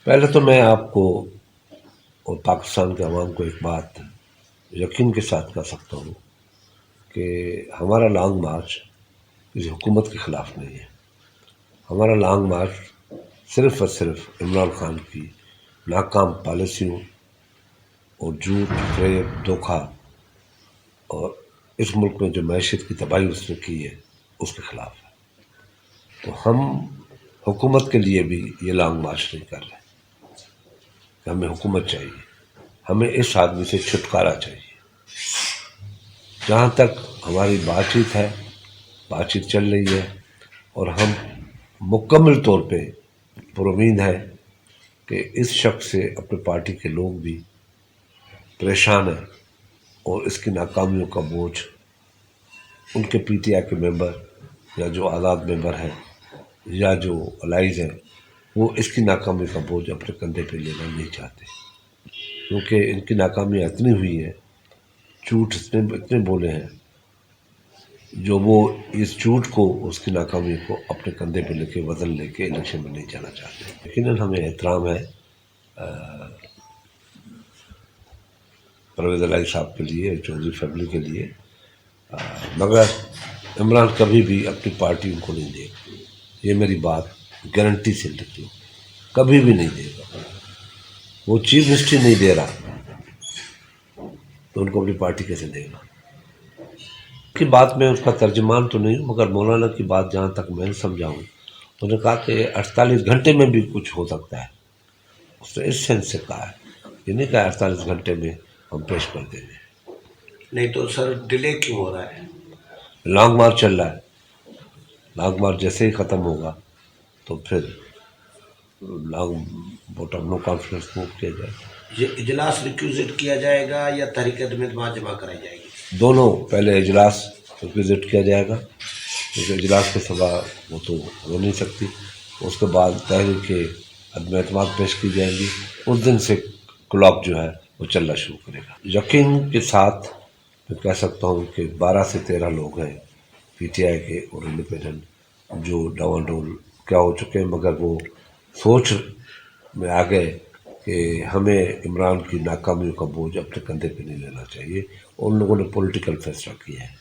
پہلے تو میں آپ کو اور پاکستان کے عوام کو ایک بات یقین کے ساتھ کہہ سکتا ہوں کہ ہمارا لانگ مارچ کسی حکومت کے خلاف نہیں ہے. ہمارا لانگ مارچ صرف اور صرف عمران خان کی ناکام پالیسیوں اور جھوٹ فریب دھوکہ اور اس ملک میں جو معیشت کی تباہی اس نے کی ہے اس کے خلاف ہے. تو ہم حکومت کے لیے بھی یہ لانگ مارچ نہیں کر رہے کہ ہمیں حکومت چاہیے. ہمیں اس آدمی سے چھٹکارا چاہیے. جہاں تک ہماری بات چیت ہے، بات چیت چل رہی ہے اور ہم مکمل طور پہ پرامید ہے کہ اس شخص سے اپنے پارٹی کے لوگ بھی پریشان ہیں اور اس کی ناکامیوں کا بوجھ ان کے پی ٹی آئی کے ممبر یا جو آزاد ممبر ہیں یا جو الائز ہیں وہ اس کی ناکامی کا بوجھ اپنے کندھے پہ لینا نہیں چاہتے، کیونکہ ان کی ناکامیاں اتنی ہوئی ہیں، جھوٹ اتنے بولے ہیں جو وہ اس جھوٹ کو، اس کی ناکامی کو اپنے کندھے پہ لے کے وزن لے کے الیکشن میں نہیں جانا چاہتے. یقیناً ہمیں احترام ہے پرویز الہی صاحب کے لیے، چودھری فیملی کے لیے، مگر عمران کبھی بھی اپنی پارٹی ان کو نہیں دے گا. یہ میری بات گارنٹی سے لکھتی ہوں، کبھی بھی نہیں دے گا. وہ چیف منسٹری نہیں دے رہا تو ان کو اپنی پارٹی کیسے دے گا؟ کی بات میں اس کا ترجمان تو نہیں ہوں، مگر مولانا کی بات جہاں تک میں نے سمجھا ہوں، انہوں نے کہا کہ 48 گھنٹے میں بھی کچھ ہو سکتا ہے. اس نے اس سینس سے کہا ہے، یہ نہیں کہا 48 گھنٹے میں ہم پیش کر دیں گے. نہیں تو سر ڈیلے کیوں ہو رہا ہے؟ لانگ مارچ چل رہا ہے. لانگ مارچ جیسے ہی ختم ہوگا تو پھر long vote of no confidence move کیا جائے گا. یہ اجلاس ریکوزٹ کیا جائے گا یا تحریک اعتماد جمع کرائی جائے گی؟ دونوں. پہلے اجلاس ریکوزٹ کیا جائے گا کیونکہ اجلاس کے سوا وہ تو ہو نہیں سکتی. اس کے بعد تحریک عدم اعتماد پیش کی جائیں گی. اس دن سے کلاک جو ہے وہ چلنا شروع کرے گا. یقین کے ساتھ میں کہہ سکتا ہوں کہ 12 سے 13 لوگ ہیں پی ٹی آئی کے اور انڈیپینڈنٹ جو ڈاواڈول کیا ہو چکے ہیں، مگر وہ سوچ میں آ گئے کہ ہمیں عمران کی ناکامیوں کا بوجھ اپنے کندھے پہ نہیں لینا چاہیے. اور ان لوگوں نے پولیٹیکل فیصلہ کیا ہے.